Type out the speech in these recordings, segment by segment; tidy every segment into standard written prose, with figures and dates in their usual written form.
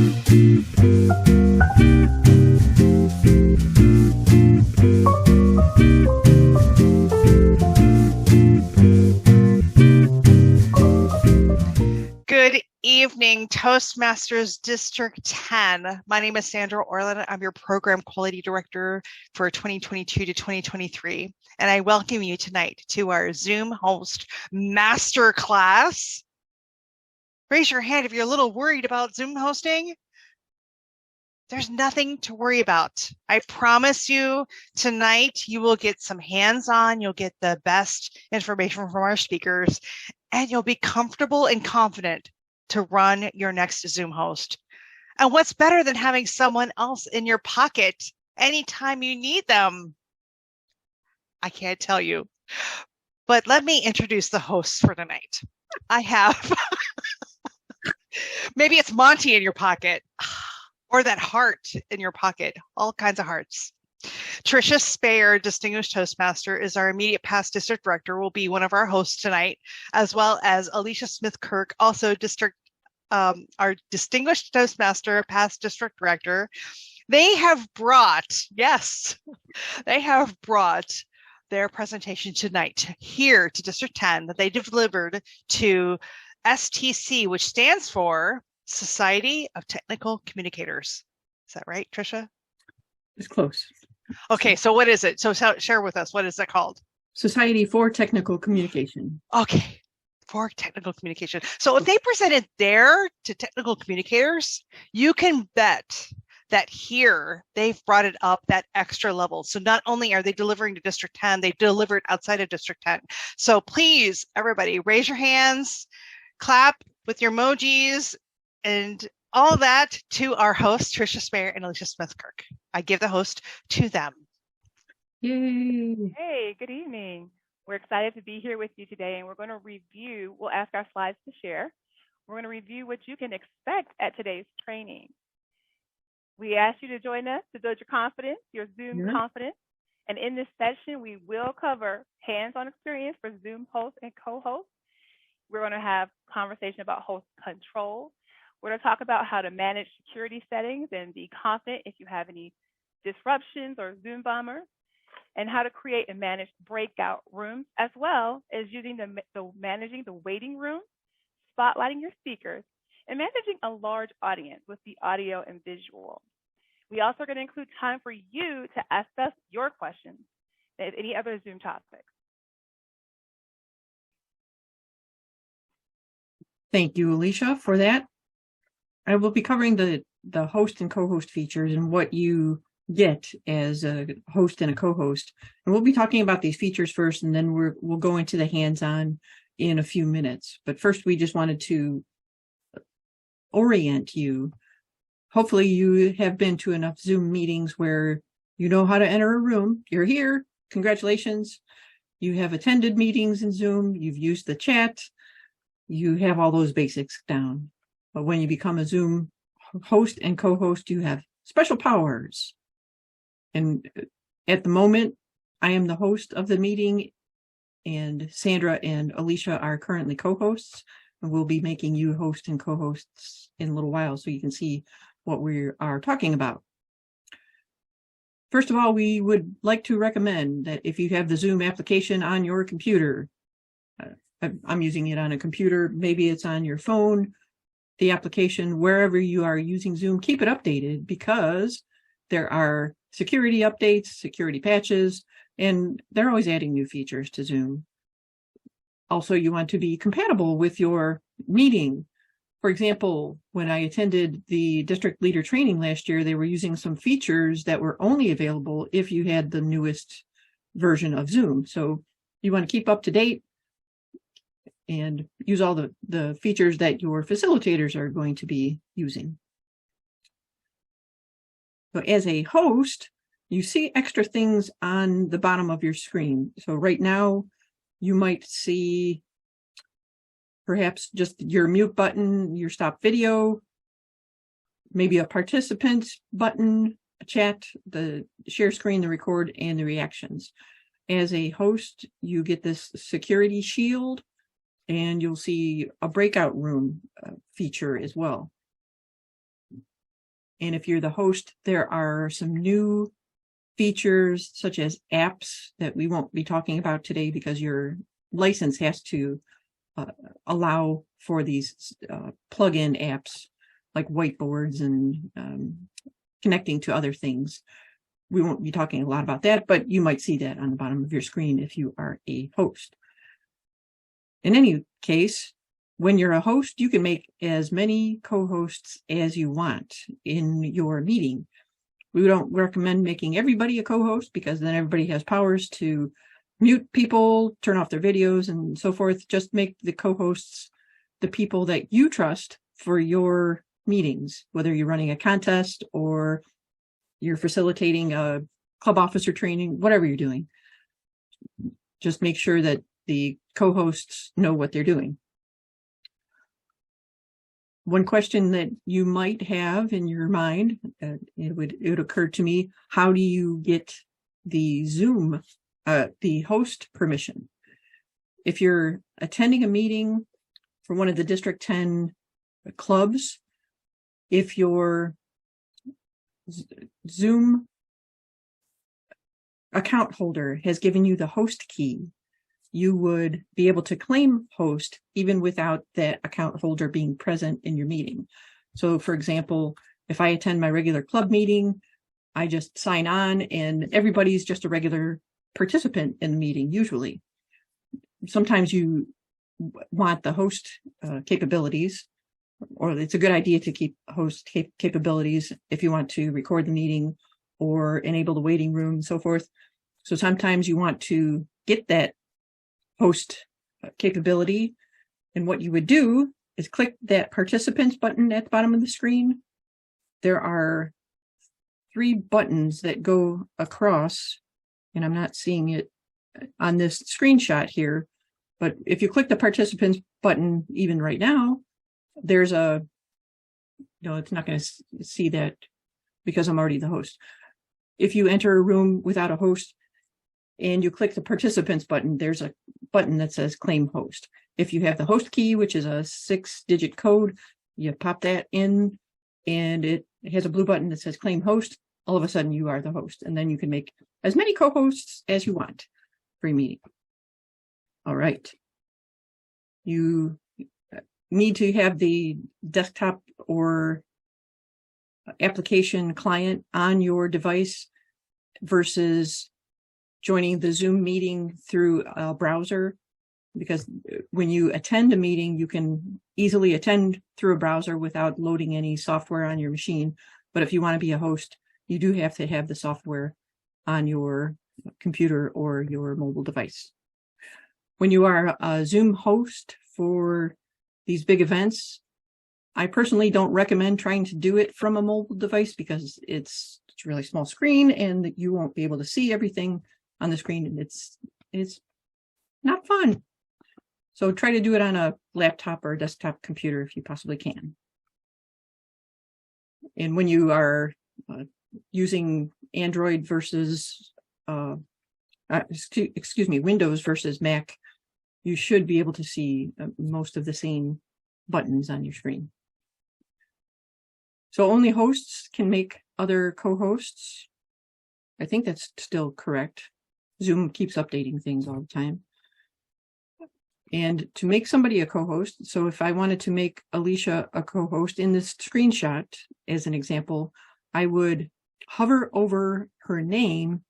Good evening, Toastmasters District 10. My name is Sandra Orland. I'm your Program Quality Director for 2022 to 2023, and I welcome you tonight to our Zoom Host Masterclass. Raise your hand if you're a little worried about Zoom hosting. There's nothing to worry about. I promise you tonight you will get some hands-on, you'll get the best information from our speakers, and you'll be comfortable and confident to run your next Zoom host. And what's better than having someone else in your pocket anytime you need them? I can't tell you. But let me introduce the hosts for tonight. I have, maybe it's Monty in your pocket, or that heart in your pocket, all kinds of hearts. Tricia Speyer, Distinguished Toastmaster, is our immediate past district director, will be one of our hosts tonight, as well as Alicia Smith-Kirk, also our Distinguished Toastmaster, past district director. They have brought their presentation tonight here to District 10 that they delivered to STC, which stands for Society of Technical Communicators. Is that right, Tricia? It's close. Okay, so what is it? So share with us, what is that called? Society for Technical Communication. Okay, for technical communication. So if they presented there to technical communicators, you can bet that here they've brought it up that extra level. So not only are they delivering to District 10, they've delivered outside of District 10. So please, everybody, raise your hands, clap with your emojis, and all that to our hosts, Tricia Speyer and Alicia Smith-Kirk. I give the host to them. Yay. Hey, good evening. We're excited to be here with you today, and we're going to review, we'll ask our slides to share. We're going to review what you can expect at today's training. We ask you to join us to build your confidence, your Zoom confidence. And in this session, we will cover hands-on experience for Zoom hosts and co-hosts. We're going to have conversation about host control. We're going to talk about how to manage security settings and be confident if you have any disruptions or Zoom bombers, and how to create and manage breakout rooms, as well as using managing the waiting room, spotlighting your speakers, and managing a large audience with the audio and visual. We also are going to include time for you to ask us your questions and any other Zoom topics. Thank you, Alicia, for that. I will be covering the host and co-host features and what you get as a host and a co-host. And we'll be talking about these features first, and then we'll go into the hands-on in a few minutes. But first, we just wanted to orient you. Hopefully, you have been to enough Zoom meetings where you know how to enter a room. You're here. Congratulations. You have attended meetings in Zoom. You've used the chat. You have all those basics down. But when you become a Zoom host and co-host, you have special powers. And at the moment, I am the host of the meeting, and Sandra and Alicia are currently co-hosts. And we'll be making you host and co-hosts in a little while so you can see what we are talking about. First of all, we would like to recommend that if you have the Zoom application on your computer, I'm using it on a computer, maybe it's on your phone, the application, wherever you are using Zoom, keep it updated, because there are security updates, security patches, and they're always adding new features to Zoom. Also, you want to be compatible with your meeting. For example, when I attended the district leader training last year, they were using some features that were only available if you had the newest version of Zoom. So you want to keep up to date and use all the features that your facilitators are going to be using. So as a host, you see extra things on the bottom of your screen. So right now, you might see perhaps just your mute button, your stop video, maybe a participant button, a chat, the share screen, the record, and the reactions. As a host, you get this security shield, and you'll see a breakout room feature as well. And if you're the host, there are some new features such as apps that we won't be talking about today because your license has to allow for these plug-in apps like whiteboards and connecting to other things. We won't be talking a lot about that, but you might see that on the bottom of your screen if you are a host. In any case, when you're a host, you can make as many co-hosts as you want in your meeting. We don't recommend making everybody a co-host because then everybody has powers to mute people, turn off their videos, and so forth. Just make the co-hosts the people that you trust for your meetings, whether you're running a contest or you're facilitating a club officer training, whatever you're doing. Just make sure that the co-hosts know what they're doing. One question that you might have in your mind, it would occur to me, how do you get the Zoom, the host permission? If you're attending a meeting for one of the District 10 clubs, if your Zoom account holder has given you the host key, you would be able to claim host even without that account holder being present in your meeting. So for example, if I attend my regular club meeting, I just sign on and everybody's just a regular participant in the meeting usually. Sometimes you want the host capabilities, or it's a good idea to keep host capabilities if you want to record the meeting or enable the waiting room and so forth. So sometimes you want to get that host capability, and what you would do is click that participants button at the bottom of the screen. There are 3 buttons that go across, and I'm not seeing it on this screenshot here, but if you click the participants button even right now, there's a, no, it's not going to see that because I'm already the host. If you enter a room without a host and you click the participants button, there's a button that says claim host. If you have the host key, which is a 6-digit code, you pop that in and it has a blue button that says claim host. All of a sudden you are the host, and then you can make as many co-hosts as you want for your meeting. All right. You need to have the desktop or application client on your device versus joining the Zoom meeting through a browser, because when you attend a meeting, you can easily attend through a browser without loading any software on your machine. But if you want to be a host, you do have to have the software on your computer or your mobile device. When you are a Zoom host for these big events, I personally don't recommend trying to do it from a mobile device because it's a really small screen and you won't be able to see everything on the screen, and it's not fun. So try to do it on a laptop or a desktop computer if you possibly can. And when you are using Android versus, Windows versus Mac, you should be able to see most of the same buttons on your screen. So only hosts can make other co-hosts. I think that's still correct. Zoom keeps updating things all the time. And to make somebody a co-host, so if I wanted to make Alicia a co-host in this screenshot, as an example, I would hover over her name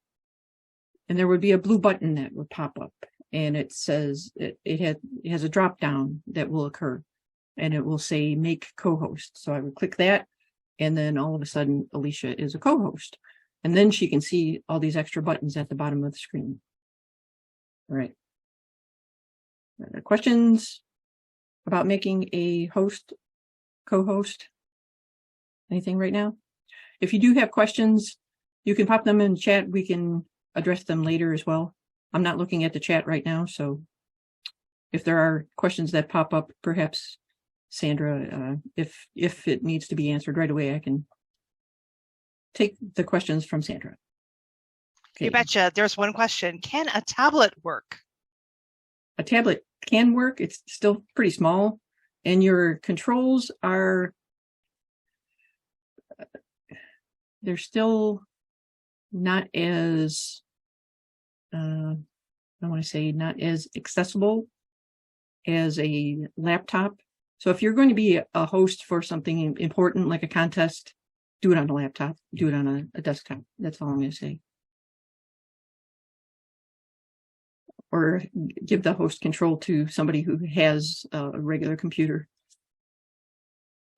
and there would be a blue button that would pop up, and it says it has a drop down that will occur and it will say make co-host. So I would click that, and then all of a sudden Alicia is a co-host, and then she can see all these extra buttons at the bottom of the screen. All right. Questions about making a host, co-host? Anything right now? If you do have questions, you can pop them in chat. We can address them later as well. I'm not looking at the chat right now, so if there are questions that pop up, perhaps Sandra, if it needs to be answered right away, I can take the questions from Sandra. Okay. You betcha. There's one question. Can a tablet work? A tablet can work. It's still pretty small, and your controls are they're still not as, I want to say, not as accessible as a laptop. So if you're going to be a host for something important like a contest, do it on a laptop, do it on a desktop. That's all I'm going to say. Or give the host control to somebody who has a regular computer.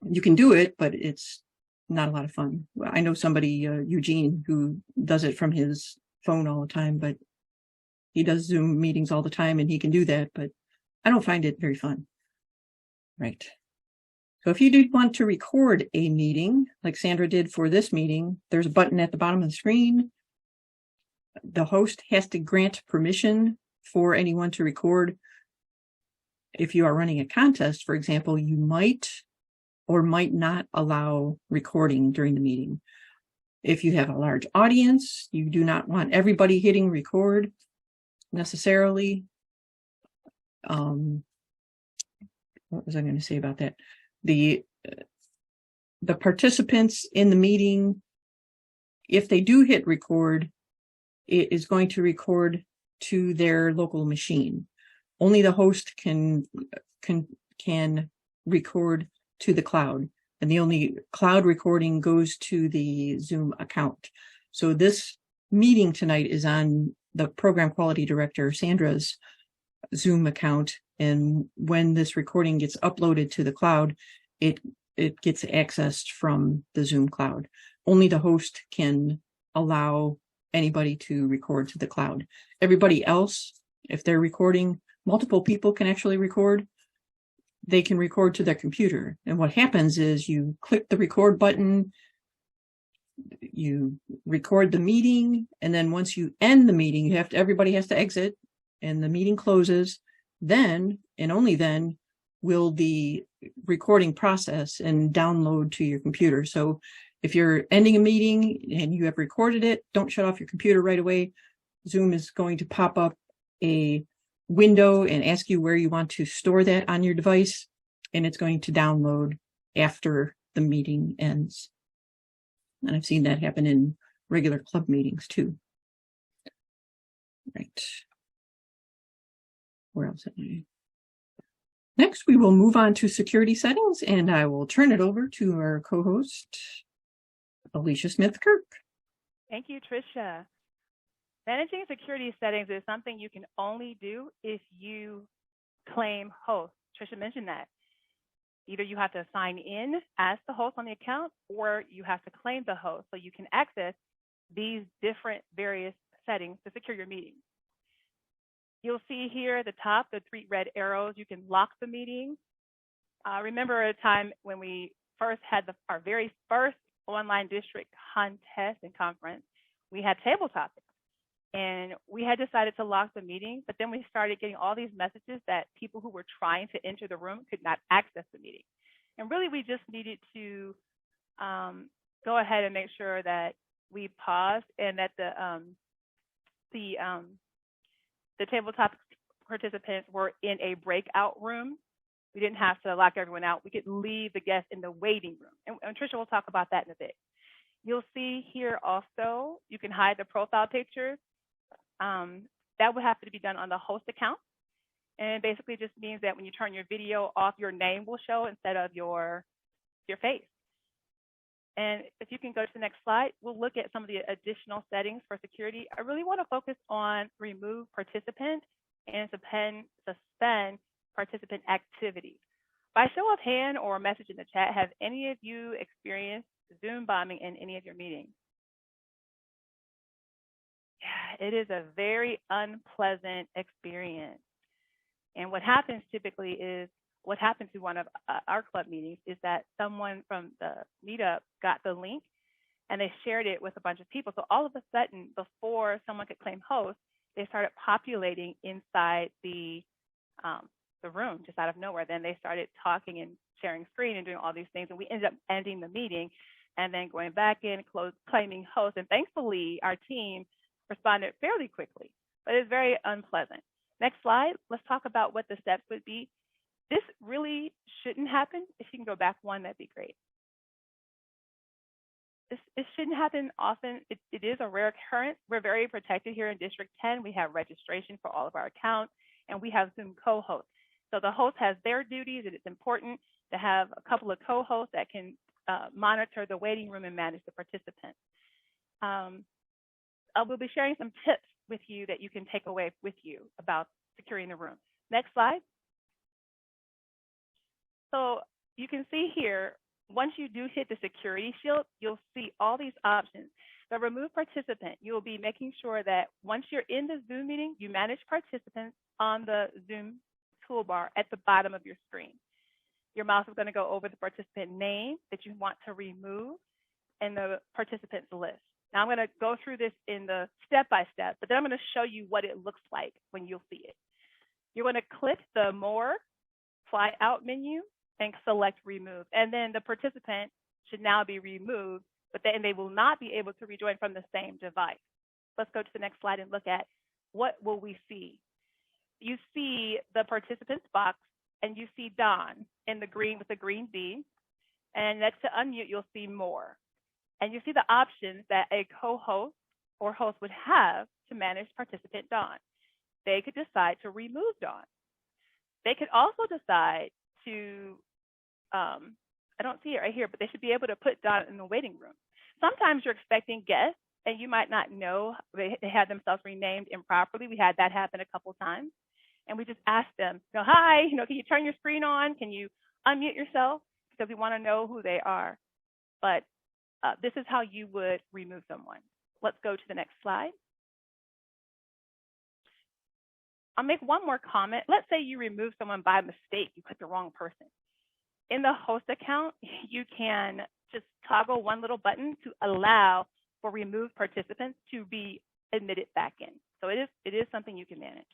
You can do it, but it's not a lot of fun. I know somebody, Eugene, who does it from his phone all the time, but he does Zoom meetings all the time and he can do that, but I don't find it very fun. Right. So if you do want to record a meeting, like Sandra did for this meeting, there's a button at the bottom of the screen. The host has to grant permission for anyone to record. If you are running a contest, for example, you might or might not allow recording during the meeting. If you have a large audience, you do not want everybody hitting record necessarily. What was I going to say about that? The participants in the meeting, if they do hit record, it is going to record to their local machine. Only the host can record to the cloud, and the only cloud recording goes to the Zoom account. So this meeting tonight is on the program quality director, Sandra's Zoom account. And when this recording gets uploaded to the cloud, it gets accessed from the Zoom cloud. Only the host can allow anybody to record to the cloud. Everybody else, if they're recording, multiple people can actually record. They can record to their computer. And what happens is you click the record button, you record the meeting, and then once you end the meeting, everybody has to exit and the meeting closes. Then, and only then, will the recording process and download to your computer. So if you're ending a meeting and you have recorded it, don't shut off your computer right away. Zoom is going to pop up a window and ask you where you want to store that on your device, and it's going to download after the meeting ends. And I've seen that happen in regular club meetings too. Right. Where else am I? Next, we will move on to security settings, and I will turn it over to our co-host, Alicia Smith-Kirk. Thank you, Tricia. Managing security settings is something you can only do if you claim host. Tricia mentioned that. Either you have to sign in as the host on the account, or you have to claim the host so you can access these different various settings to secure your meeting. You'll see here at the top, the 3 red arrows. You can lock the meeting. Remember a time when we first had our very first online district contest and conference, we had table topics. And we had decided to lock the meeting, but then we started getting all these messages that people who were trying to enter the room could not access the meeting. And really, we just needed to go ahead and make sure that we paused and that the tabletop participants were in a breakout room. We didn't have to lock everyone out. We could leave the guests in the waiting room. And Tricia will talk about that in a bit. You'll see here also, you can hide the profile pictures. That would have to be done on the host account. And it basically just means that when you turn your video off, your name will show instead of your face. And if you can go to the next slide, we'll look at some of the additional settings for security. I really want to focus on remove participant and suspend participant activity. By show of hand or message in the chat, have any of you experienced Zoom bombing in any of your meetings? Yeah, it is a very unpleasant experience. And what happens typically is, what happened to one of our club meetings is that someone from the meetup got the link and they shared it with a bunch of people. So all of a sudden, before someone could claim host, they started populating inside the room just out of nowhere. Then they started talking and sharing screen and doing all these things. And we ended up ending the meeting and then going back in, claiming host. And thankfully, our team responded fairly quickly, but it's very unpleasant. Next slide, let's talk about what the steps would be. This really shouldn't happen. If you can go back one, that'd be great. it shouldn't happen often. It is a rare occurrence. We're very protected here in District 10. We have registration for all of our accounts, and we have Zoom co-hosts. So the host has their duties, and it's important to have a couple of co-hosts that can monitor the waiting room and manage the participants. I will be sharing some tips with you that you can take away with you about securing the room. Next slide. So you can see here, once you do hit the security shield, you'll see all these options. The remove participant, you'll be making sure that once you're in the Zoom meeting, you manage participants on the Zoom toolbar at the bottom of your screen. Your mouse is going to go over the participant name that you want to remove and the participants list. Now I'm going to go through this in the step-by-step, but then I'm going to show you what it looks like when you'll see it. You're going to click the More Fly Out menu and select Remove. And then the participant should now be removed, but then they will not be able to rejoin from the same device. Let's go to the next slide and look at what will we see. You see the participants box, and you see Don in the green with the green D. And next to unmute, you'll see More. And you see the options that a co-host or host would have to manage participant Don. They could decide to remove Don. They could also decide to, I don't see it right here, but they should be able to put Don in the waiting room. Sometimes you're expecting guests and you might not know they had themselves renamed improperly. We had that happen a couple times. And we just asked them, hi, can you turn your screen on? Can you unmute yourself? Because we want to know who they are. But this is how you would remove someone. Let's go to the next slide. I'll make one more comment. Let's say you remove someone by mistake. You clicked the wrong person. In the host account, you can just toggle one little button to allow for removed participants to be admitted back in. So it is something you can manage.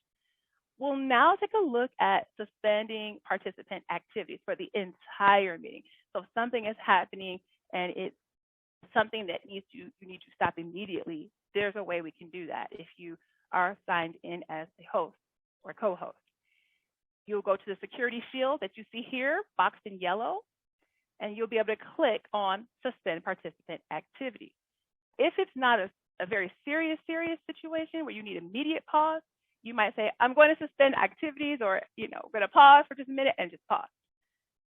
We'll now take a look at suspending participant activities for the entire meeting. So if something is happening and it's something that you need to stop immediately, there's a way we can do that if you are signed in as a host or co-host. You'll go to the security shield that you see here, boxed in yellow, and you'll be able to click on suspend participant activity. If it's not a very serious situation where you need immediate pause, you might say, I'm going to suspend activities, or we're going to pause for just a minute and just pause.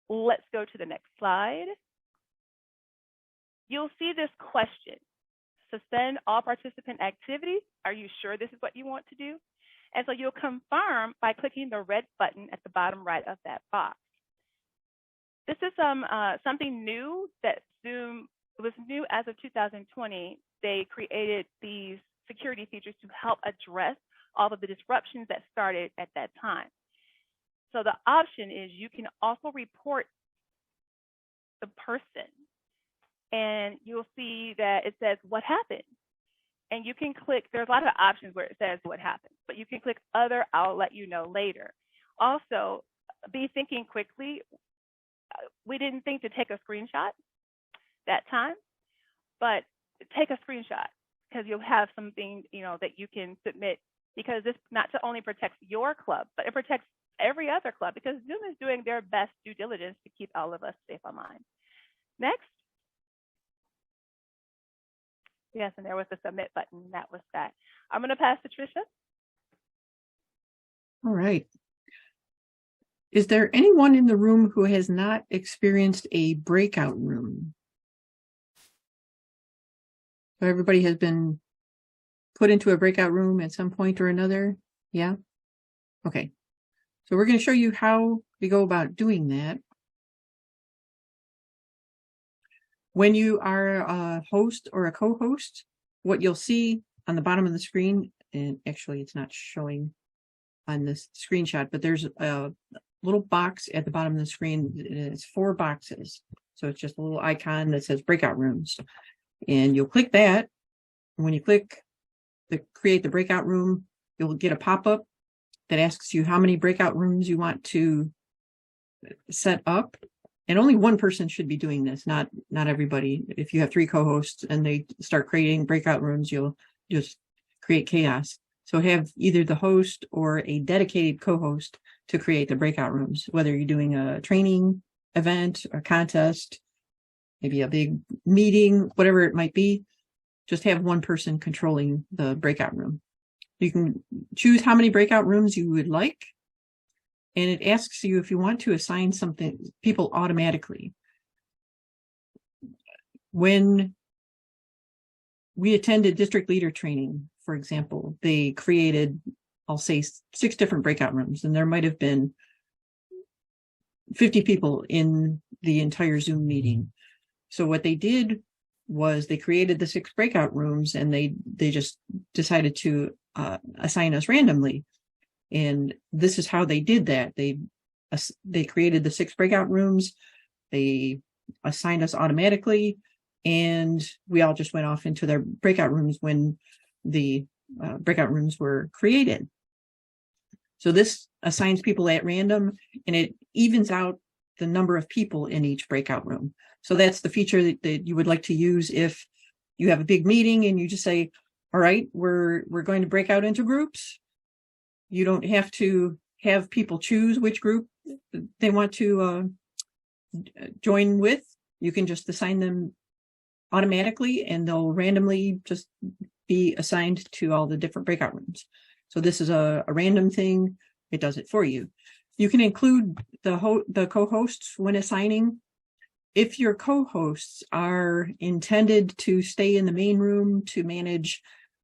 Let's go to the next slide. You'll see this question, suspend all participant activities. Are you sure this is what you want to do? And so you'll confirm by clicking the red button at the bottom right of that box. This is something new that Zoom, it was new as of 2020. They created these security features to help address all of the disruptions that started at that time. So the option is you can also report the person, and you'll see that it says what happened. And you can click, there's a lot of options where it says what happened, but you can click other, I'll let you know later. Also, be thinking quickly. We didn't think to take a screenshot that time, but take a screenshot because you'll have something that you can submit, because this not only protects your club, but it protects every other club, because Zoom is doing their best due diligence to keep all of us safe online. Next. Yes, and there was the submit button. That was that. I'm going to pass to Tricia. All right. Is there anyone in the room who has not experienced a breakout room? So everybody has been put into a breakout room at some point or another? Yeah? Okay. So we're going to show you how we go about doing that. When you are a host or a co-host, what you'll see on the bottom of the screen, and actually it's not showing on this screenshot, but there's a little box at the bottom of the screen. It's 4 boxes. So it's just a little icon that says breakout rooms. And you'll click that. And when you click the create the breakout room, you'll get a pop-up that asks you how many breakout rooms you want to set up. And only one person should be doing this, not everybody. If you have 3 co-hosts and they start creating breakout rooms, you'll just create chaos. So have either the host or a dedicated co-host to create the breakout rooms, whether you're doing a training event, a contest, maybe a big meeting, whatever it might be, just have one person controlling the breakout room. You can choose how many breakout rooms you would like, and it asks you if you want to assign people automatically. When we attended district leader training, for example, they created, I'll say, 6 different breakout rooms, and there might have been 50 people in the entire Zoom meeting. So what they did was they created the 6 breakout rooms, and they just decided to assign us randomly. And this is how they did that. They created the 6 breakout rooms. They assigned us automatically, and we all just went off into their breakout rooms when the breakout rooms were created. So this assigns people at random, and it evens out the number of people in each breakout room. So that's the feature that you would like to use if you have a big meeting and you just say, all right, we're going to break out into groups. You don't have to have people choose which group they want to join with. You can just assign them automatically, and they'll randomly just be assigned to all the different breakout rooms. So this is a random thing. It does it for you. You can include the co-hosts when assigning. If your co-hosts are intended to stay in the main room to manage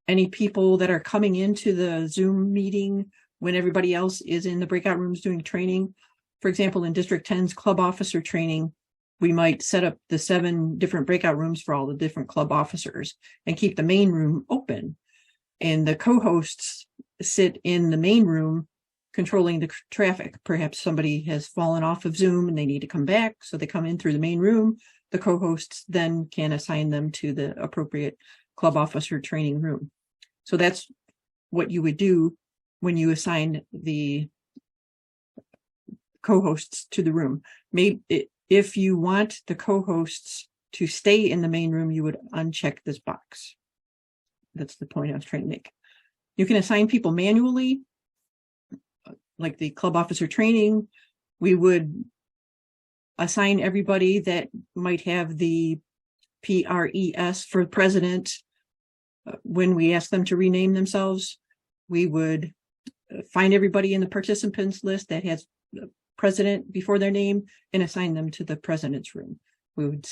any people that are coming into the Zoom meeting when everybody else is in the breakout rooms doing training, for example, in District 10's club officer training, we might set up the 7 different breakout rooms for all the different club officers and keep the main room open. And the co-hosts sit in the main room controlling the traffic. Perhaps somebody has fallen off of Zoom and they need to come back, so they come in through the main room. The co-hosts then can assign them to the appropriate club officer training room. So that's what you would do when you assign the co-hosts to the room. Maybe if you want the co-hosts to stay in the main room, you would uncheck this box. That's the point I was trying to make. You can assign people manually, like the club officer training. We would assign everybody that might have the PRES for president. When we ask them to rename themselves, we would find everybody in the participants list that has president before their name and assign them to the president's room. We would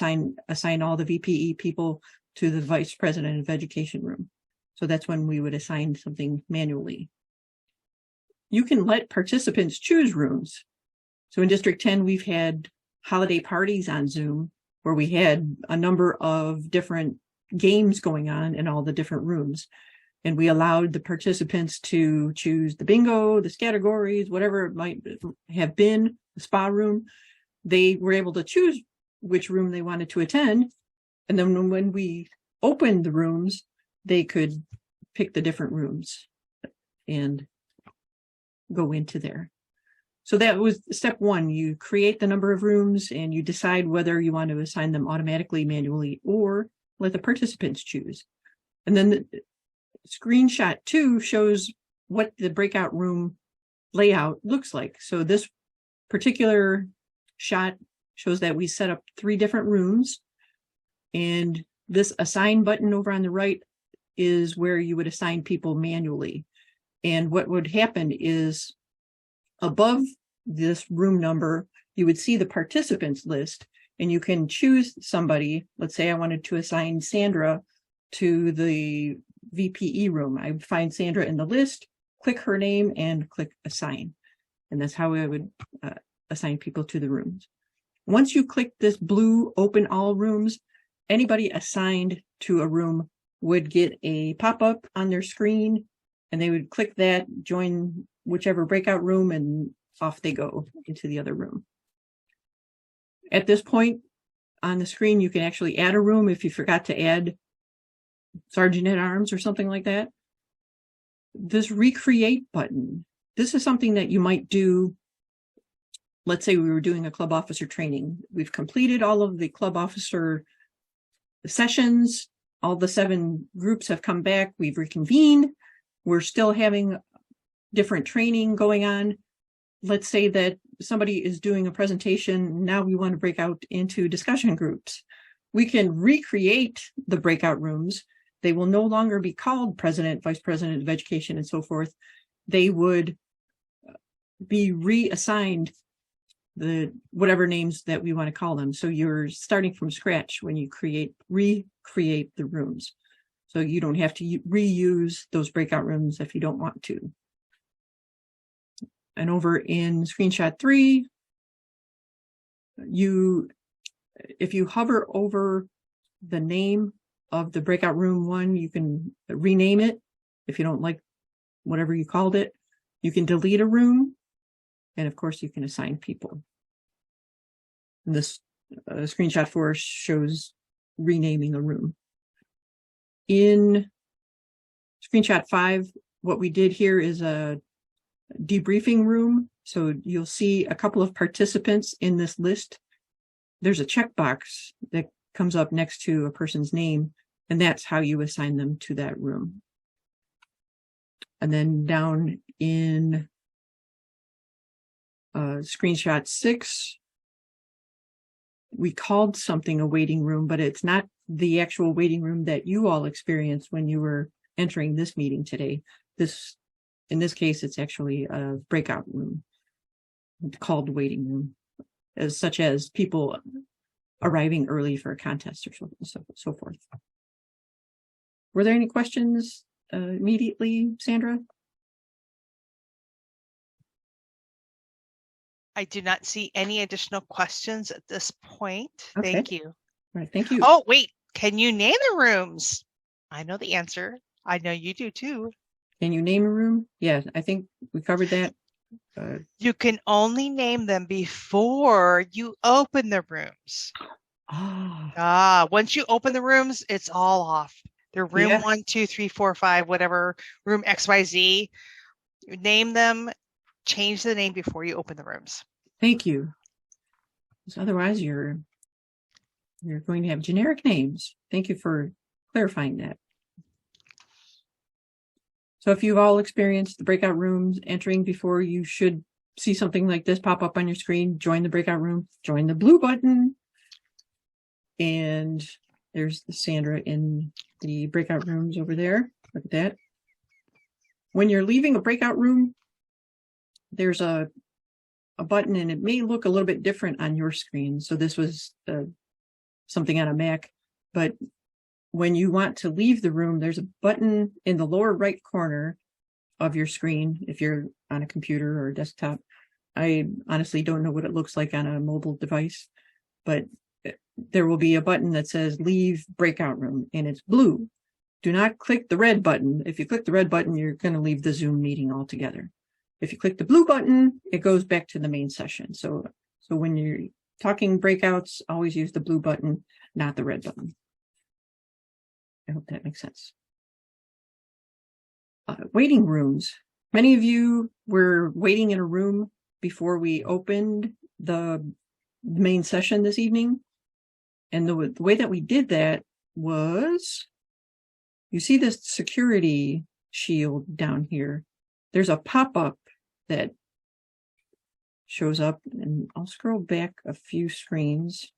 assign all the VPE people to the vice president of education room. So that's when we would assign something manually. You can let participants choose rooms. So in District 10, we've had holiday parties on Zoom where we had a number of different games going on in all the different rooms. And we allowed the participants to choose the bingo, the categories, whatever it might have been, the spa room. They were able to choose which room they wanted to attend. And then when we opened the rooms, they could pick the different rooms and go into there. So that was step 1. You create the number of rooms and you decide whether you want to assign them automatically, manually, or let the participants choose. And then the screenshot 2 shows what the breakout room layout looks like. So this particular shot shows that we set up 3 different rooms, and this assign button over on the right is where you would assign people manually. And what would happen is above this room number, you would see the participants list, and you can choose somebody. Let's say I wanted to assign Sandra to the VPE room. I would find Sandra in the list, click her name, and click assign. And that's how I would assign people to the rooms. Once you click this blue open all rooms, anybody assigned to a room would get a pop-up on their screen, and they would click that, join whichever breakout room, and off they go into the other room. At this point on the screen, you can actually add a room if you forgot to add Sergeant at Arms or something like that. This recreate button, this is something that you might do. Let's say we were doing a club officer training. We've completed all of the club officer sessions. All the 7 groups have come back. We've reconvened. We're still having different training going on. Let's say that somebody is doing a presentation. Now we want to break out into discussion groups. we can recreate the breakout rooms. They will no longer be called president, vice president of education, and so forth. They would be reassigned the whatever names that we want to call them. So you're starting from scratch when you recreate the rooms. So you don't have to reuse those breakout rooms if you don't want to. And over in screenshot 3, if you hover over the name of the breakout room 1, you can rename it. If you don't like whatever you called it, you can delete a room. And of course, you can assign people. And this screenshot 4 shows renaming a room. In screenshot 5, what we did here is a debriefing room. So you'll see a couple of participants in this list. There's a checkbox that comes up next to a person's name, and that's how you assign them to that room. And then down in screenshot 6, we called something a waiting room, but it's not the actual waiting room that you all experienced when you were entering this meeting today. In this case, it's actually a breakout room called waiting room, such as people arriving early for a contest or so forth. Were there any questions immediately, Sandra? I do not see any additional questions at this point. Okay. Thank you. All right, thank you. Oh, wait, can you name the rooms? I know the answer. I know you do too. Can you name a room? Yeah, I think we covered that. You can only name them before you open the rooms. Once you open the rooms, it's all off. They're room 1, 2, 3, 4, 5, whatever, room XYZ. You name them, change the name before you open the rooms. Thank you. Because otherwise you're going to have generic names. Thank you for clarifying that. So if you've all experienced the breakout rooms entering before, you should see something like this pop up on your screen. Join the breakout room, join the blue button. And there's Sandra in the breakout rooms over there. Look at that. When you're leaving a breakout room, there's a button, and it may look a little bit different on your screen. So this was something on a Mac, but when you want to leave the room, there's a button in the lower right corner of your screen. If you're on a computer or a desktop, I honestly don't know what it looks like on a mobile device, but there will be a button that says leave breakout room, and it's blue. Do not click the red button. If you click the red button, you're going to leave the Zoom meeting altogether. If you click the blue button, it goes back to the main session. So when you're talking breakouts, always use the blue button, not the red button. I hope that makes sense. Waiting rooms. Many of you were waiting in a room before we opened the main session this evening. And the way that we did that was, you see this security shield down here. There's a pop-up that shows up, and I'll scroll back a few screens.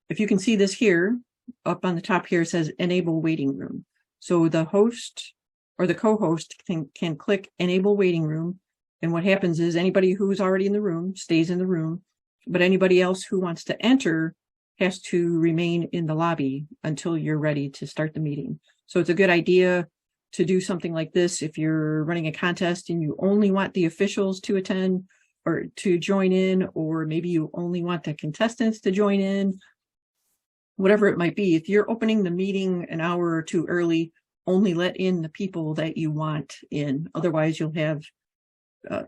If you can see this here, up on the top here, it says enable waiting room. So the host or the co-host can click enable waiting room. And what happens is anybody who's already in the room stays in the room, but anybody else who wants to enter has to remain in the lobby until you're ready to start the meeting. So it's a good idea to do something like this if you're running a contest and you only want the officials to attend or to join in, or maybe you only want the contestants to join in. Whatever it might be, if you're opening the meeting an hour or two early, only let in the people that you want in. Otherwise, you'll have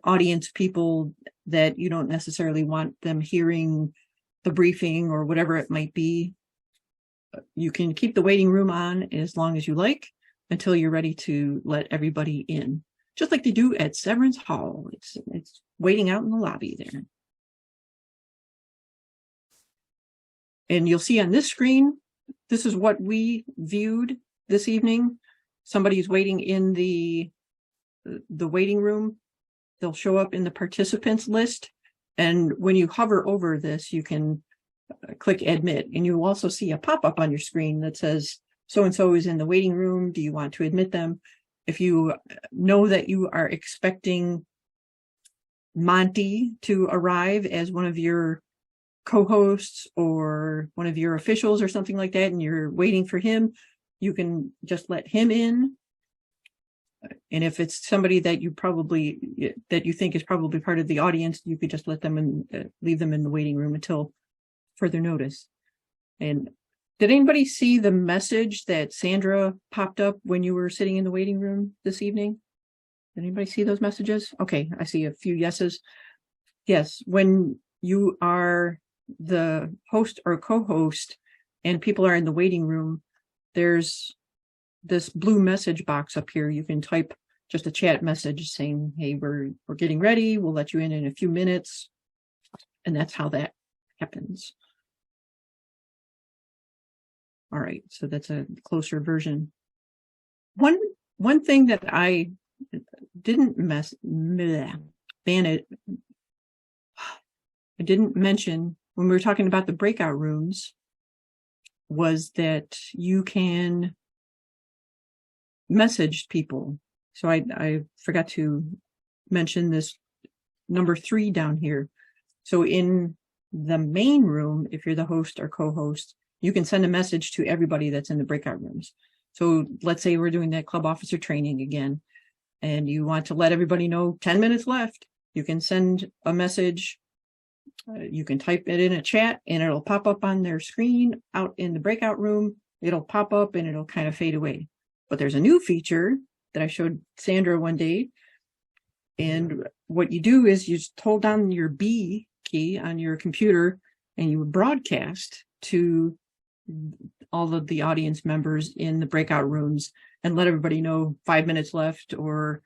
audience people that you don't necessarily want them hearing the briefing or whatever it might be. You can keep the waiting room on as long as you like until you're ready to let everybody in. Just like they do at Severance Hall. It's waiting out in the lobby there. And you'll see on this screen, this is what we viewed this evening. Somebody's waiting in the waiting room. They'll show up in the participants list. And when you hover over this, you can click admit, and you will also see a pop-up on your screen that says so-and-so is in the waiting room. Do you want to admit them? If you know that you are expecting Monty to arrive as one of your co-hosts or one of your officials or something like that, and you're waiting for him, you can just let him in. And if it's somebody that you think is probably part of the audience, you could just let them in, leave them in the waiting room until further notice. And did anybody see the message that Sandra popped up when you were sitting in the waiting room this evening? Did anybody see those messages? Okay, I see a few yeses. Yes, when you are the host or co-host and people are in the waiting room, there's this blue message box up here. You can type just a chat message saying, hey, we're getting ready. We'll let you in a few minutes. And that's how that happens. All right, so that's a closer version. One thing that I didn't I didn't mention when we were talking about the breakout rooms was that you can message people. So I forgot to mention this number 3 down here. So in the main room, if you're the host or co-host, you can send a message to everybody that's in the breakout rooms. So let's say we're doing that club officer training again, and you want to let everybody know 10 minutes left. You can send a message. You can type it in a chat and it'll pop up on their screen out in the breakout room. It'll pop up and it'll kind of fade away. But there's a new feature that I showed Sandra one day. And what you do is you just hold down your B key on your computer and you broadcast to all of the audience members in the breakout rooms and let everybody know 5 minutes left, or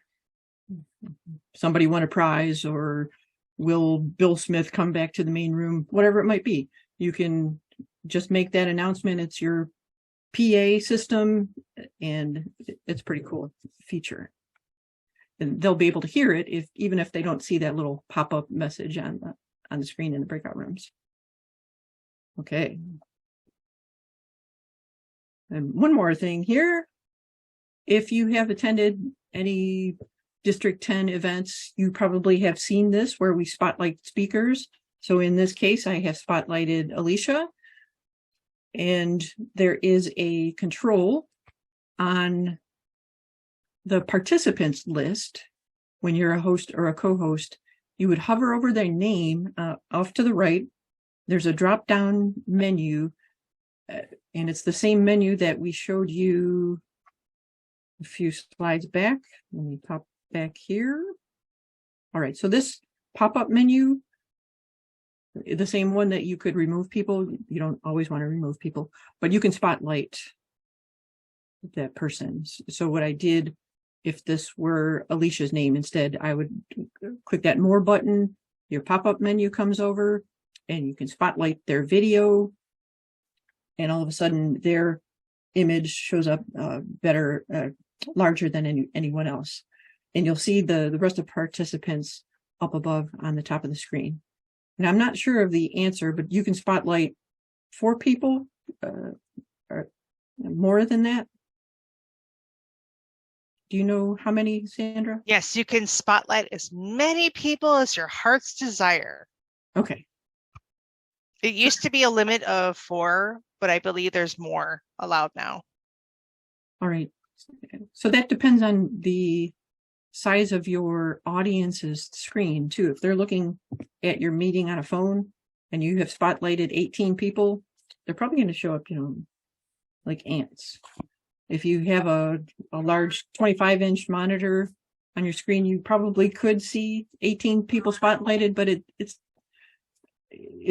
somebody won a prize, or will Bill Smith come back to the main room, whatever it might be. You can just make that announcement. It's your PA system, and it's a pretty cool feature. And they'll be able to hear it even if they don't see that little pop-up message on the screen in the breakout rooms. Okay. And one more thing here. If you have attended any District 10 events, you probably have seen this where we spotlight speakers. So in this case, I have spotlighted Alicia, and there is a control on the participants list. When you're a host or a co-host, you would hover over their name off to the right. There's a drop-down menu, and it's the same menu that we showed you a few slides back. Let me pop back here. All right, so this pop-up menu, the same one that you could remove people. You don't always want to remove people, but you can spotlight that person. So what I did, if this were Alicia's name instead, I would click that more button. Your pop-up menu comes over and you can spotlight their video, and all of a sudden their image shows up better, larger than anyone else. And you'll see the rest of participants up above on the top of the screen. And I'm not sure of the answer, but you can spotlight 4 people or more than that. Do you know how many, Sandra? Yes, you can spotlight as many people as your heart's desire. Okay. It used to be a limit of 4, but I believe there's more allowed now. All right. So that depends on the size of your audience's screen too. If they're looking at your meeting on a phone and you have spotlighted 18 people, they're probably going to show up, like ants. If you have a large 25-inch monitor on your screen, you probably could see 18 people spotlighted, but it's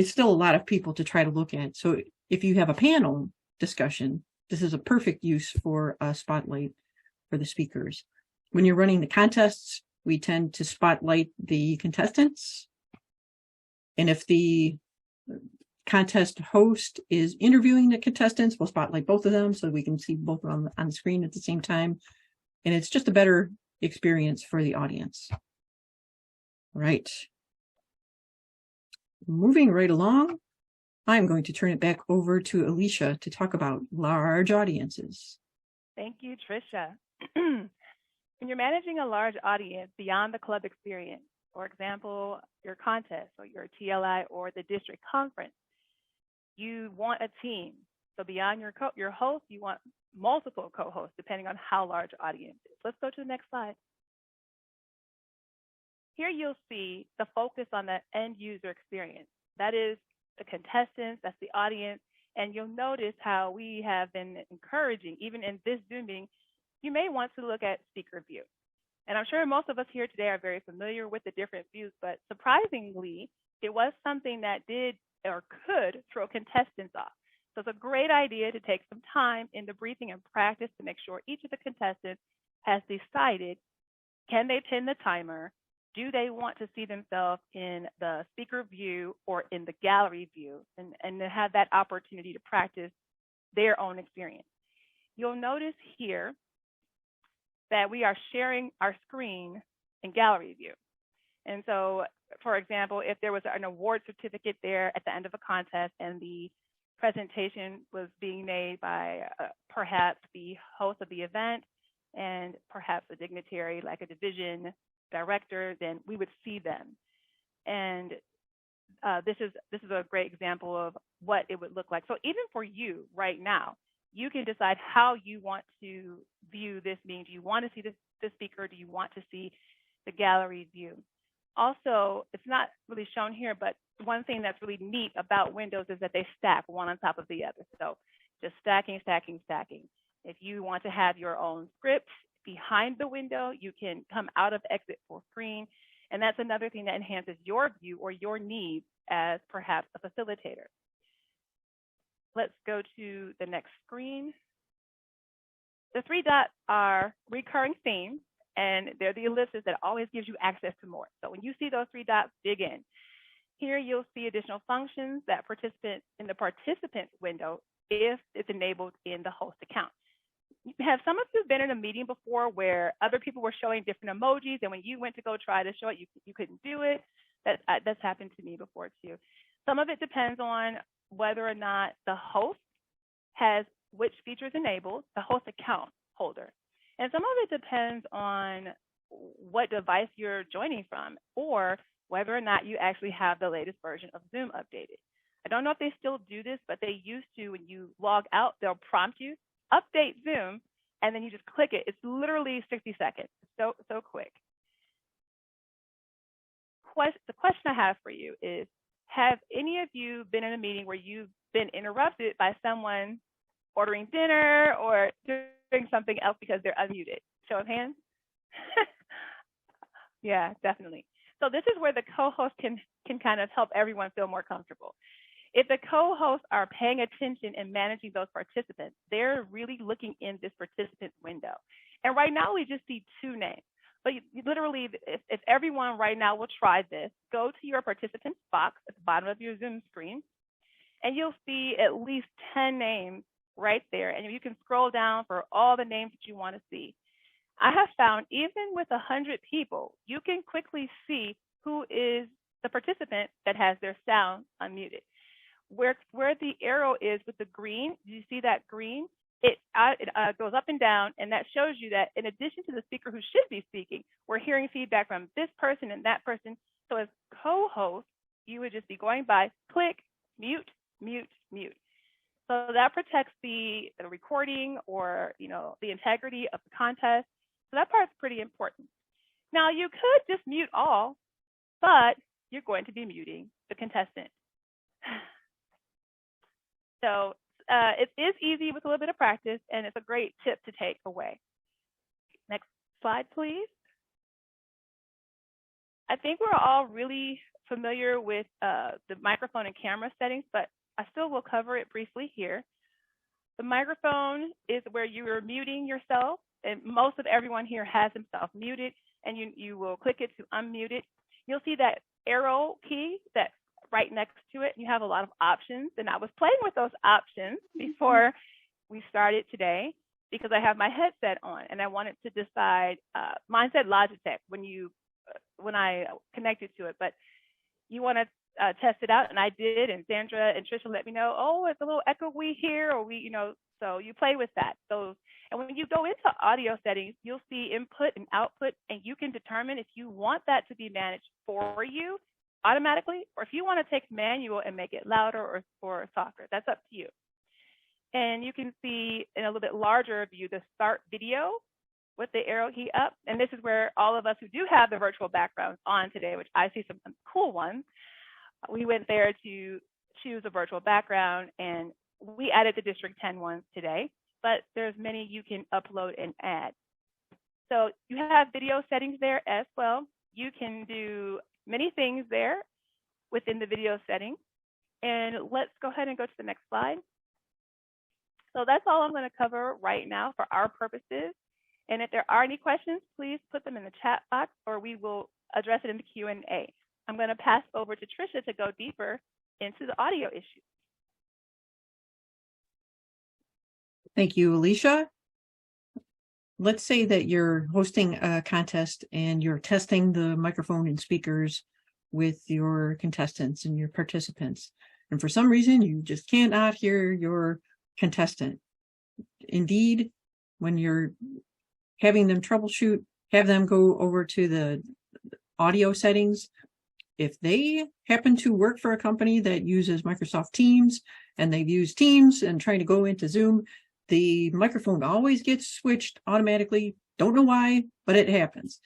still a lot of people to try to look at. So if you have a panel discussion, this is a perfect use for a spotlight for the speakers. When you're running the contests, we tend to spotlight the contestants. And if the contest host is interviewing the contestants, we'll spotlight both of them so we can see both of them on the screen at the same time. And it's just a better experience for the audience. Right. Moving right along. I'm going to turn it back over to Alicia to talk about large audiences. Thank you, Tricia. When you're managing a large audience beyond the club experience, for example, your contest or your TLI or the district conference, you want a team. So beyond your host, you want multiple co-hosts depending on how large the audience is. Let's go to the next slide. Here you'll see the focus on the end user experience. That is the contestants, that's the audience, and you'll notice how we have been encouraging, even in this Zoom meeting, you may want to look at speaker view. And I'm sure most of us here today are very familiar with the different views, but surprisingly, it was something that did or could throw contestants off. So it's a great idea to take some time in the briefing and practice to make sure each of the contestants has decided, can they pin the timer? Do they want to see themselves in the speaker view or in the gallery view, and to have that opportunity to practice their own experience? You'll notice here that we are sharing our screen in gallery view. And so, for example, if there was an award certificate there at the end of a contest and the presentation was being made by perhaps the host of the event and perhaps a dignitary like a division director, then we would see them. And this is a great example of what it would look like. So even for you right now, you can decide how you want to view this meeting. Do you want to see the speaker? Do you want to see the gallery view? Also, it's not really shown here, but one thing that's really neat about windows is that they stack one on top of the other. So just stacking, stacking, stacking. If you want to have your own script behind the window, you can come out of exit full screen. And that's another thing that enhances your view or your needs as perhaps a facilitator. Let's go to the next screen. The 3 dots are recurring themes, and they're the ellipses that always gives you access to more. So when you see those 3 dots, dig in. Here you'll see additional functions that participants in the participants window if it's enabled in the host account. Have some of you been in a meeting before where other people were showing different emojis, and when you went to go try to show it, you couldn't do it? That's happened to me before too. Some of it depends on whether or not the host has which features enabled, the host account holder. And some of it depends on what device you're joining from or whether or not you actually have the latest version of Zoom updated. I don't know if they still do this, but they used to. When you log out, they'll prompt you, update Zoom, and then you just click it. It's literally 60 seconds, so quick. The question I have for you is, have any of you been in a meeting where you've been interrupted by someone ordering dinner or doing something else because they're unmuted? Show of hands. Yeah, definitely. So this is where the co-host can kind of help everyone feel more comfortable. If the co-hosts are paying attention and managing those participants, they're really looking in this participant window. And right now we just see 2 names. But literally, if everyone right now will try this, go to your participants box at the bottom of your Zoom screen, and you'll see at least 10 names right there. And you can scroll down for all the names that you want to see. I have found even with 100 people, you can quickly see who is the participant that has their sound unmuted. Where the arrow is with the green, do you see that green? It goes up and down, and that shows you that in addition to the speaker who should be speaking, we're hearing feedback from this person and that person. So as co-host, you would just be going by, click, mute, mute, mute. So that protects the recording or the integrity of the contest. So that part's pretty important. Now you could just mute all, but you're going to be muting the contestant. So it is easy with a little bit of practice, and it's a great tip to take away. Next slide, please. I think we're all really familiar with the microphone and camera settings, but I still will cover it briefly here. The microphone is where you are muting yourself, and most of everyone here has himself muted, and you will click it to unmute it. You'll see that arrow key that's right next to it. You have a lot of options, and I was playing with those options before we started today because I have my headset on, and I wanted to decide. Mine said Logitech when I connected to it, but you want to test it out, and I did, and Sandra and Trisha let me know, oh, it's a little echoey here, or we, so you play with that. So, and when you go into audio settings, you'll see input and output, and you can determine if you want that to be managed for you automatically, or if you want to take manual and make it louder or softer. That's up to you. And you can see in a little bit larger view the start video with the arrow key up. And this is where all of us who do have the virtual backgrounds on today, which I see some cool ones, we went there to choose a virtual background, and we added the District 10 ones today, but there's many you can upload and add. So you have video settings there as well. You can do many things there within the video settings. And let's go ahead and go to the next slide. So that's all I'm going to cover right now for our purposes. And if there are any questions, please put them in the chat box, or we will address it in the Q&A. I'm going to pass over to Trisha to go deeper into the audio issues. Thank you, Alicia. Let's say that you're hosting a contest and you're testing the microphone and speakers with your contestants and your participants. And for some reason, you just cannot hear your contestant. Indeed, when you're having them troubleshoot, have them go over to the audio settings. If they happen to work for a company that uses Microsoft Teams and they've used Teams and trying to go into Zoom, the microphone always gets switched automatically. Don't know why, but it happens.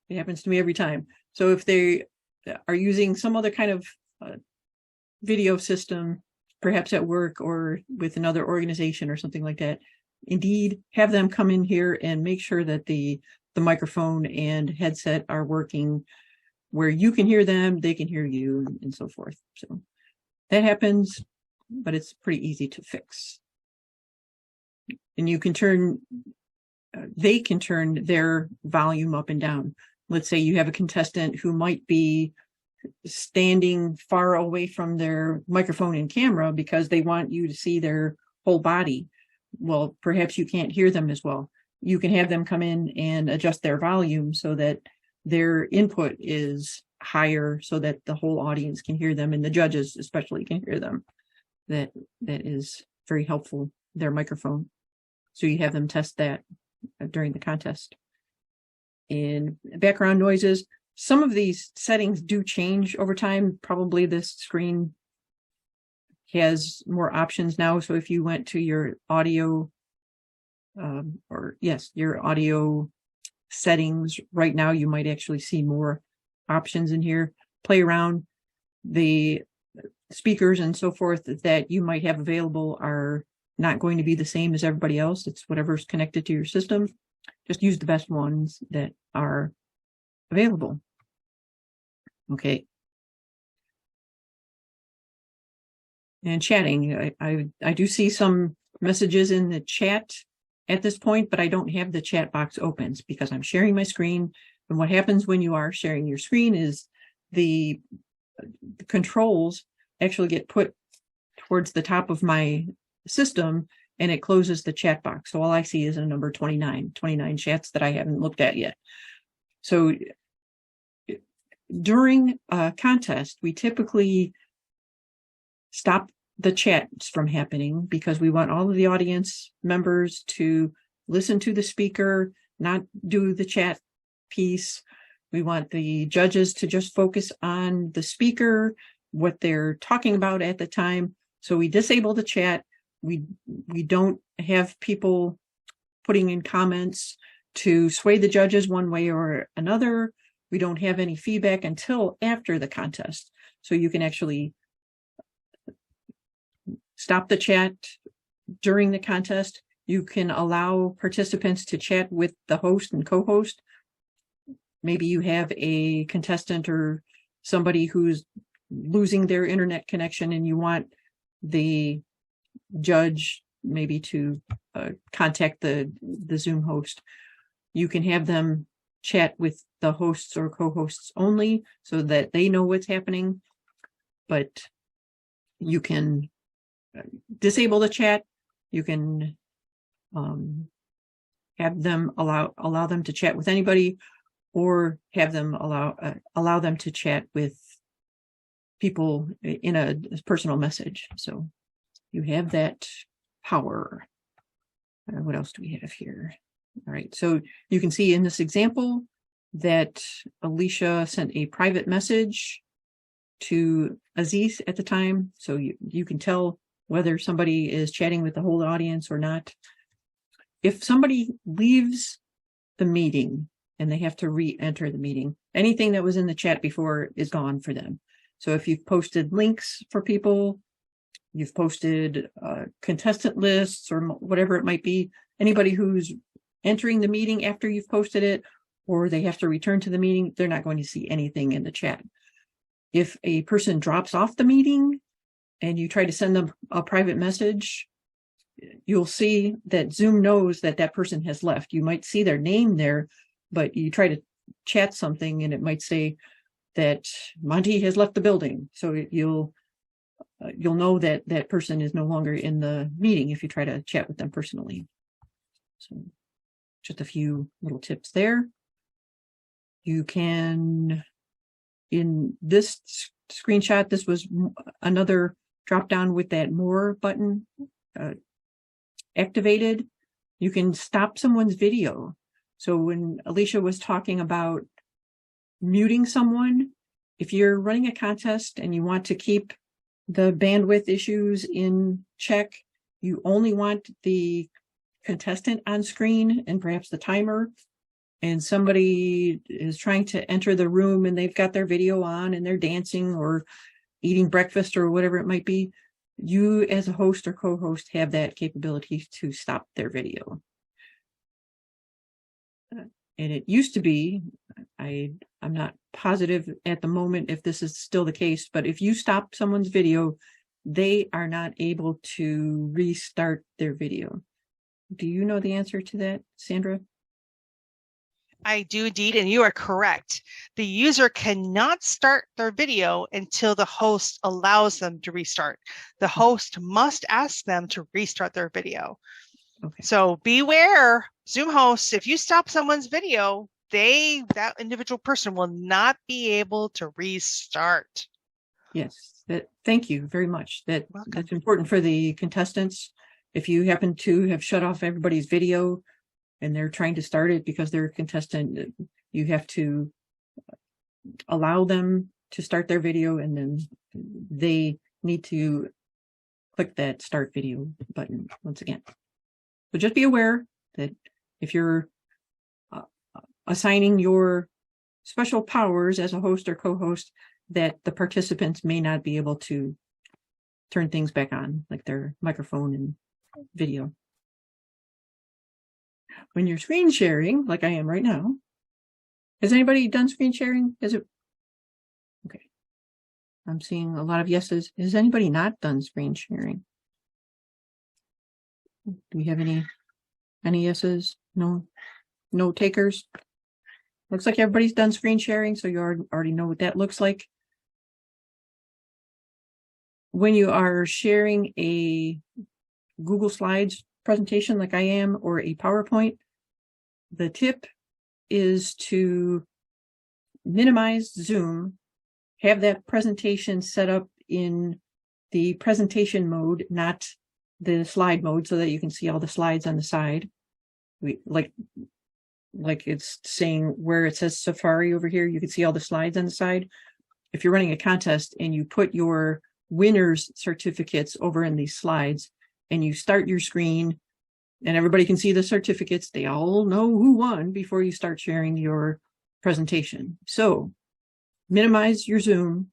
It happens to me every time. So if they are using some other kind of video system, perhaps at work or with another organization or something like that, indeed, have them come in here and make sure that the microphone and headset are working where you can hear them, they can hear you, and so forth. So that happens, but it's pretty easy to fix. And you can turn, they can turn their volume up and down. Let's say you have a contestant who might be standing far away from their microphone and camera because they want you to see their whole body. Well, perhaps you can't hear them as well. You can have them come in and adjust their volume so that their input is higher so that the whole audience can hear them, and the judges especially can hear them. That is very helpful, their microphone. So you have them test that during the contest. In background noises, some of these settings do change over time. Probably this screen has more options now. So if you went to your audio, your audio settings right now, you might actually see more options in here. Play around. The speakers and so forth that you might have available are not going to be the same as everybody else. It's whatever's connected to your system. Just use the best ones that are available. Okay. And chatting, I do see some messages in the chat at this point, but I don't have the chat box open because I'm sharing my screen. And what happens when you are sharing your screen is the controls actually get put towards the top of my system and it closes the chat box. So all I see is a number 29 chats that I haven't looked at yet. So during a contest, we typically stop the chats from happening because we want all of the audience members to listen to the speaker, not do the chat piece. We want the judges to just focus on the speaker, what they're talking about at the time. So we disable the chat. We don't have people putting in comments to sway the judges one way or another. We don't have any feedback until after the contest. So you can actually stop the chat during the contest. You can allow participants to chat with the host and co-host. Maybe you have a contestant or somebody who's losing their internet connection and you want the judge maybe to contact the Zoom host. You can have them chat with the hosts or co-hosts only so that they know what's happening, but you can disable the chat. You can have them allow them to chat with anybody, or have them allow them to chat with people in a personal message. So you have that power. What else do we have here? All right, so you can see in this example that Alicia sent a private message to Aziz at the time. So you can tell whether somebody is chatting with the whole audience or not. If somebody leaves the meeting and they have to re-enter the meeting, anything that was in the chat before is gone for them. So if you've posted links for people, you've posted contestant lists or whatever it might be, anybody who's entering the meeting after you've posted it, or they have to return to the meeting, they're not going to see anything in the chat. If a person drops off the meeting and you try to send them a private message, you'll see that Zoom knows that that person has left. You might see their name there, but you try to chat something and it might say that Monty has left the building. So you'll know that that person is no longer in the meeting if you try to chat with them personally. So just a few little tips there. You can, in this screenshot, this was another drop down with that more button activated. You can stop someone's video. So when Alicia was talking about muting someone, if you're running a contest and you want to keep the bandwidth issues in check, you only want the contestant on screen and perhaps the timer, and somebody is trying to enter the room and they've got their video on and they're dancing or eating breakfast or whatever it might be, you as a host or co-host have that capability to stop their video. And it used to be, I'm not positive at the moment if this is still the case, but if you stop someone's video, they are not able to restart their video. Do you know the answer to that, Sandra? I do indeed, and you are correct. The user cannot start their video until the host allows them to restart. The host must ask them to restart their video. Okay. So beware, Zoom hosts, if you stop someone's video, that individual person will not be able to restart. Yes, thank you very much. That's important for the contestants. If you happen to have shut off everybody's video and they're trying to start it because they're a contestant, you have to allow them to start their video, and then they need to click that start video button once again. So just be aware that if you're assigning your special powers as a host or co-host, that the participants may not be able to turn things back on, like their microphone and video. When you're screen sharing, like I am right now, has anybody done screen sharing? Is it okay? I'm seeing a lot of yeses. Has anybody not done screen sharing? Do we have any yeses? No takers. Looks like everybody's done screen sharing, so you already know what that looks like. When you are sharing a Google Slides presentation like I am, or a PowerPoint, the tip is to minimize Zoom, have that presentation set up in the presentation mode, not the slide mode, so that you can see all the slides on the side. Like it's saying where it says Safari over here, you can see all the slides on the side. If you're running a contest and you put your winners certificates over in these slides and you start your screen and everybody can see the certificates, they all know who won before you start sharing your presentation. So minimize your Zoom,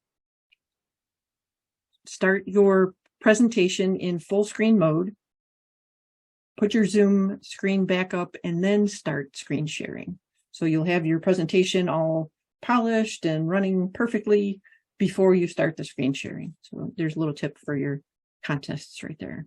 start your presentation in full screen mode, put your Zoom screen back up, and then start screen sharing. So you'll have your presentation all polished and running perfectly before you start the screen sharing. So there's a little tip for your contests right there.